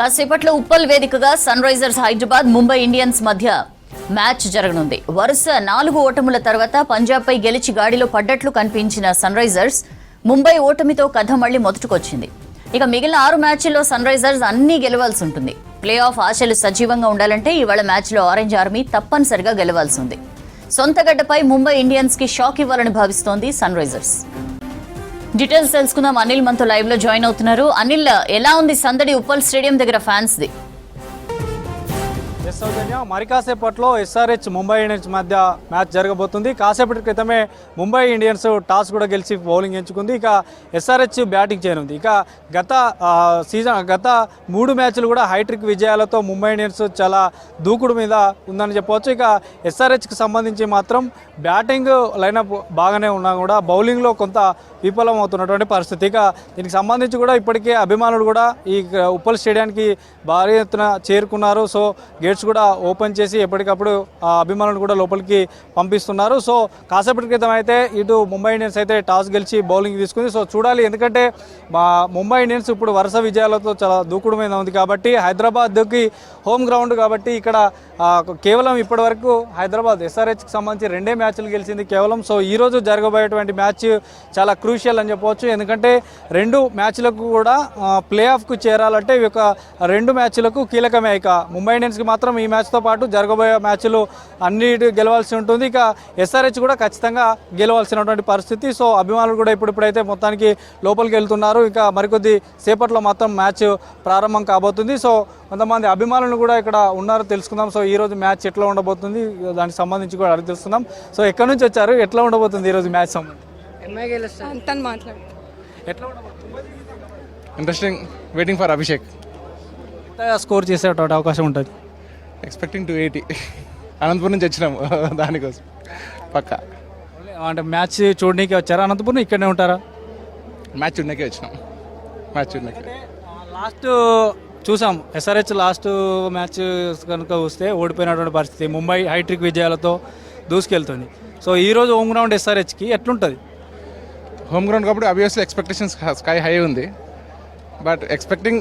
కాసేపట్లో ఉప్పల్ వేదికగా Sunrisers Hyderabad Mumbai Indians మధ్య మ్యాచ్ జరగనుంది. వరుస 4 ఓటముల తర్వాత పంజాబ్పై గెలిచి గాడిలో పడ్డట్లు కనిపించిన సన్ రైజర్స్ ముంబై ఓటమితో కథ మళ్లీ మొదటికొచ్చింది. ఇక మిగిలిన 6 మ్యాచ్ల్లో సన్ రైజర్స్ అన్నీ గెలవాల్సి ఉంటుంది. ప్లే ఆఫ్ ఆశలు సజీవంగా ఉండాలంటే ఇవాళ మ్యాచ్లో ఆరెంజ్ ఆర్మీ తప్పనిసరిగా గెలవాల్సి ఉంది. సొంత గడ్డపై ముంబై ఇండియన్స్ కి షాక్ ఇవ్వాలని భావిస్తోంది సన్ రైజర్స్. డీటెయిల్స్ తెలుసుకుందాం. అనిల్ మనతో లైవ్ లో జాయిన్ అవుతున్నారు. అనిల్, ఎలా ఉంది సందడి ఉప్పల్ స్టేడియం దగ్గర ఫ్యాన్స్ ది? మరి కాసేపట్లో ఎస్ఆర్హెచ్ ముంబై ఇండియన్స్ మధ్య మ్యాచ్ జరగబోతుంది. కాసేపటి క్రితమే ముంబై ఇండియన్స్ టాస్ కూడా గెలిచి బౌలింగ్ ఎంచుకుంది. ఇక ఎస్ఆర్హెచ్ బ్యాటింగ్ చేయనుంది. ఇక గత 3 మ్యాచ్లు కూడా హైట్రిక్ విజయాలతో ముంబై ఇండియన్స్ చాలా దూకుడు మీద ఉందని చెప్పవచ్చు. ఇక ఎస్ఆర్హెచ్కి సంబంధించి మాత్రం బ్యాటింగ్ లైనప్ బాగానే ఉన్నా కూడా బౌలింగ్లో కొంత విఫలం అవుతున్నటువంటి పరిస్థితి. ఇక దీనికి సంబంధించి కూడా ఇప్పటికే అభిమానులు కూడా ఈ ఉప్పల్ స్టేడియానికి భారీ ఎత్తున చేరుకున్నారు. సో గేట్స్ కూడా ఓపెన్ చేసి ఎప్పటికప్పుడు అభిమానులు కూడా లోపలికి పంపిస్తున్నారు. సో కాసేపటి క్రితం అయితే ఇటు ముంబై ఇండియన్స్ అయితే టాస్ గెలిచి బౌలింగ్ తీసుకుంది. సో చూడాలి, ఎందుకంటే ముంబై ఇండియన్స్ ఇప్పుడు వరుస విజయాలతో చాలా దూకుడు మీద ఉంది కాబట్టి హైదరాబాద్కి హోమ్ గ్రౌండ్ కాబట్టి ఇక్కడ కేవలం ఇప్పటి వరకు హైదరాబాద్ ఎస్ఆర్హెచ్కి సంబంధించి 2 మ్యాచ్లు గెలిచింది కేవలం. సో ఈరోజు జరగబోయేటువంటి మ్యాచ్ చాలా క్రూషియల్ అని చెప్పవచ్చు. ఎందుకంటే 2 మ్యాచ్లకు కూడా ప్లే ఆఫ్కు చేరాలంటే ఇవి ఒక 2 మ్యాచ్లకు కీలకమే. ఇక ముంబై ఇండియన్స్కి మాత్రం ఈ మ్యాచ్తో పాటు జరగబోయే మ్యాచ్లు అన్నిటి గెలవాల్సి ఉంటుంది. ఇక ఎస్ఆర్హెచ్ కూడా ఖచ్చితంగా గెలవాల్సినటువంటి పరిస్థితి. సో అభిమానులు కూడా ఇప్పుడైతే మొత్తానికి లోపలికి వెళ్తున్నారు. ఇక మరికొద్ది సేపట్లో మొత్తం మ్యాచ్ ప్రారంభం కాబోతుంది. సో కొంతమంది అభిమానులు కూడా ఇక్కడ ఉన్నారు, తెలుసుకుందాం. సో ఈరోజు మ్యాచ్ ఎట్లా ఉండబోతుంది దానికి సంబంధించి కూడా అడిగి తెలుసుకుందాం. సో ఎక్కడి నుంచి వచ్చారు, ఎట్లా ఉండబోతుంది ఈరోజు మ్యాచ్ సంబంధించి? ఎట్లా ఉండబోతుంది? Interesting, waiting for Abhishek. ఎంత స్కోర్ చేసేటువంటి అవకాశం ఉంటుంది? ఎక్స్పెక్టింగ్ 280. అనంతపురం నుంచి వచ్చినాము దానికోసం పక్కా. అంటే మ్యాచ్ చూడడానికి వచ్చారా అనంతపురం, ఇక్కడనే ఉంటారా? మ్యాచ్ చూడడానికి వచ్చినాం. మ్యాచ్ చూడడానికి లాస్ట్ చూసాం ఎస్ఆర్హెచ్ లాస్ట్ మ్యాచ్ కనుక చూస్తే ఓడిపోయినటువంటి పరిస్థితి. ముంబై హైట్రిక్ విజయాలతో దూసుకెళ్తుంది. సో ఈరోజు హోమ్ గ్రౌండ్ ఎస్ఆర్హెచ్కి ఎట్లుంటుంది? హోమ్ గ్రౌండ్ కాబట్టి అబ్వియస్లీ ఎక్స్పెక్టేషన్స్ స్కై హై ఉంది. But expecting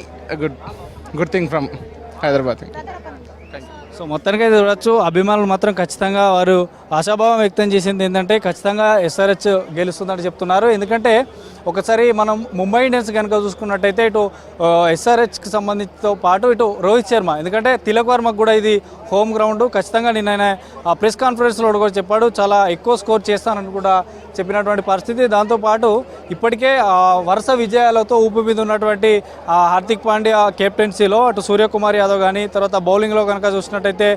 good thing from Hyderabad. So మొత్తానికి అయితే చూడొచ్చు, అభిమానులు మాత్రం ఖచ్చితంగా వారు ఆశాభావం వ్యక్తం చేసింది ఏంటంటే ఖచ్చితంగా ఎస్ఆర్హెచ్ గెలుస్తుందని చెప్తున్నారు. ఎందుకంటే ఒకసారి మనం ముంబై ఇండియన్స్ కనుక చూసుకున్నట్టయితే ఇటు ఎస్ఆర్హెచ్కి సంబంధించితో పాటు ఇటు రోహిత్ శర్మ, ఎందుకంటే తిలక్ వర్మకు కూడా ఇది హోమ్ గ్రౌండ్. ఖచ్చితంగా నిన్న ఆయన ప్రెస్ కాన్ఫరెన్స్లో కూడా చెప్పాడు, చాలా ఎక్కువ స్కోర్ చేస్తానని కూడా చెప్పినటువంటి పరిస్థితి. దాంతోపాటు ఇప్పటికే వరుస విజయాలతో ఊపి మీద ఉన్నటువంటి హార్దిక్ పాండ్యా కెప్టెన్సీలో అటు సూర్యకుమార్ యాదవ్ కానీ, తర్వాత బౌలింగ్లో కనుక చూసినట్టయితే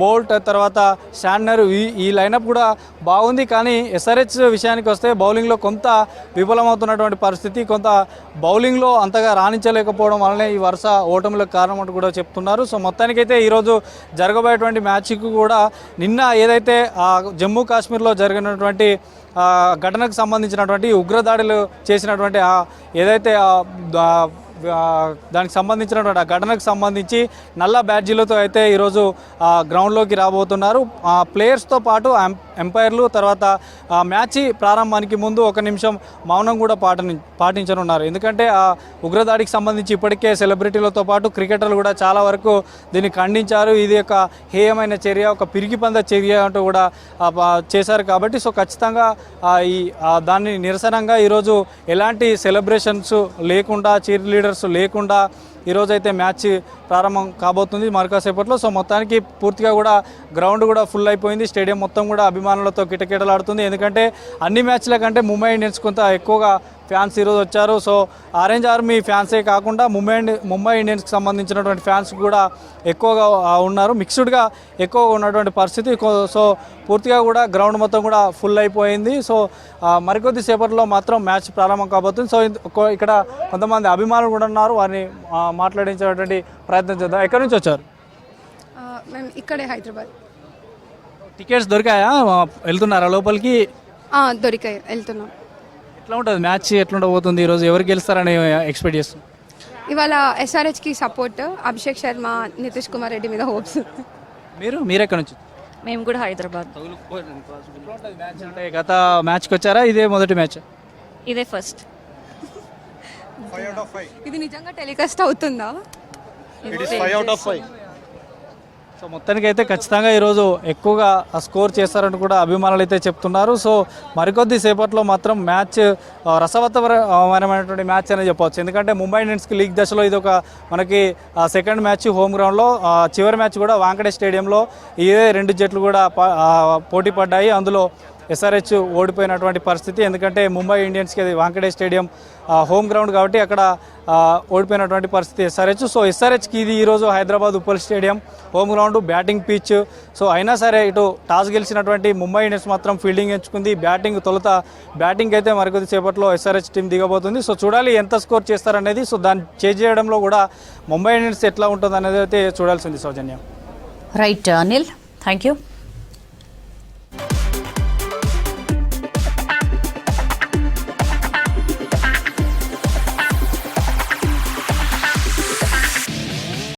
బోల్ట్, తర్వాత శాండ్నర్, ఈ లైనప్ కూడా బాగుంది. కానీ ఎస్ఆర్హెచ్ విషయానికి వస్తే బౌలింగ్లో కొంత విఫలమవుతున్నటువంటి పరిస్థితి. కొంత బౌలింగ్లో అంతగా రాణించలేకపోవడం వల్లనే ఈ వరుస ఓటములకు కారణం అంటూ కూడా చెప్తున్నారు. సో మొత్తానికైతే ఈరోజు జరగబోయేటువంటి మ్యాచ్కి కూడా నిన్న ఏదైతే జమ్మూ కాశ్మీర్లో జరిగినటువంటి ఘటనకు సంబంధించినటువంటి ఉగ్రదాడులు చేసినటువంటి ఏదైతే దానికి సంబంధించినటువంటి ఆ ఘటనకు సంబంధించి నల్ల బ్యాడ్జీలతో అయితే ఈరోజు గ్రౌండ్లోకి రాబోతున్నారు. ప్లేయర్స్తో పాటు ఎంపైర్లు, తర్వాత మ్యాచ్ ప్రారంభానికి ముందు 1 నిమిషం మౌనం కూడా పాటించనున్నారు. ఎందుకంటే ఆ ఉగ్రదాడికి సంబంధించి ఇప్పటికే సెలబ్రిటీలతో పాటు క్రికెటర్లు కూడా చాలా వరకు దీన్ని ఖండించారు. ఇది ఒక హేయమైన చర్య, ఒక పిరికిపంద చర్య అంటూ కూడా చేశారు. కాబట్టి సో ఖచ్చితంగా దాన్ని నిరసనంగా ఈరోజు ఎలాంటి సెలబ్రేషన్స్ లేకుండా, చీర్ లీడర్స్ లేకుండా ఈరోజైతే మ్యాచ్ ప్రారంభం కాబోతుంది మరికాసేపట్లో. సో మొత్తానికి పూర్తిగా కూడా గ్రౌండ్ కూడా ఫుల్ అయిపోయింది. స్టేడియం మొత్తం కూడా అభిమానులతో కిటకిటలాడుతుంది. ఎందుకంటే అన్ని మ్యాచ్ల కంటే ముంబై ఇండియన్స్ కొంత ఎక్కువగా ఫ్యాన్స్ ఈరోజు వచ్చారు. సో ఆరెంజ్ ఆర్మీ ఫ్యాన్సే కాకుండా ముంబై ఇండియన్స్కి సంబంధించినటువంటి ఫ్యాన్స్ కూడా ఎక్కువగా ఉన్నారు. మిక్స్డ్గా ఎక్కువగా ఉన్నటువంటి పరిస్థితి. సో పూర్తిగా కూడా గ్రౌండ్ మొత్తం కూడా ఫుల్ అయిపోయింది. సో మరికొద్ది సేపట్లో మాత్రం మ్యాచ్ ప్రారంభం కాబోతుంది. సో ఇక్కడ కొంతమంది అభిమానులు కూడా ఉన్నారు, వారిని మాట్లాడించేటువంటి ప్రయత్నం చేద్దాం. ఎక్కడి నుంచి వచ్చారు? మేము ఇక్కడే హైదరాబాద్. టికెట్స్ దొరికాయా? వెళ్తున్నారా లోపలికి? దొరికాయి, వెళ్తున్నాం. ఎట్లా ఉంటుంది మ్యాచ్, ఎట్లా ఉండబోతుంది ఈరోజు? ఎవరు గెలుస్తారని ఎక్స్పెక్ట్ చేస్తున్నారు? ఇవాళ ఎస్ఆర్హెచ్కి సపోర్ట్, అభిషేక్ శర్మ, నితీష్ కుమార్ రెడ్డి మీద హోప్స్. మీరెక్కడి నుంచి? మేము కూడా హైదరాబాద్. గత మ్యాచ్కి వచ్చారా? ఇదే మొదటి మ్యాచ్? ఇదే ఫస్ట్. ఇది నిజంగా టెలికాస్ట్ అవుతుందా? It is 5 out of 5. So మొత్తానికి అయితే ఖచ్చితంగా ఈరోజు ఎక్కువగా స్కోర్ చేస్తారని కూడా అభిమానులు అయితే చెప్తున్నారు. సో మరికొద్ది సేపట్లో మాత్రం మ్యాచ్ రసవత్తరమైనటువంటి మ్యాచ్ అని చెప్పవచ్చు. ఎందుకంటే ముంబై ఇండియన్స్కి లీగ్ దశలో ఇది ఒక మనకి సెకండ్ మ్యాచ్ హోమ్ గ్రౌండ్లో, చివరి మ్యాచ్ కూడా వాంకడే స్టేడియంలో ఇదే రెండు జట్లు కూడా పోటీ పడ్డాయి. అందులో ఎస్ఆర్హెచ్ ఓడిపోయినటువంటి పరిస్థితి. ఎందుకంటే ముంబై ఇండియన్స్కి అది వాంకడే స్టేడియం హోమ్ గ్రౌండ్ కాబట్టి అక్కడ ఓడిపోయినటువంటి పరిస్థితి ఎస్ఆర్హెచ్. సో ఎస్ఆర్హెచ్కి ఇది ఈరోజు Hyderabad Uppal stadium home ground, batting pitch. So అయినా సరే ఇటు టాస్ గెలిచినటువంటి ముంబై ఇండియన్స్ మాత్రం ఫీల్డింగ్ ఎంచుకుంది. తొలుత బ్యాటింగ్ అయితే మరికొద్ది సేపట్లో ఎస్ఆర్హెచ్ టీం దిగబోతుంది. సో చూడాలి ఎంత స్కోర్ చేస్తారనేది. సో దాన్ని చేజ్ చేయడంలో కూడా ముంబై ఇండియన్స్ ఎట్లా ఉంటుంది అనేది అయితే చూడాల్సింది Soujanya. Right Anil, thank you.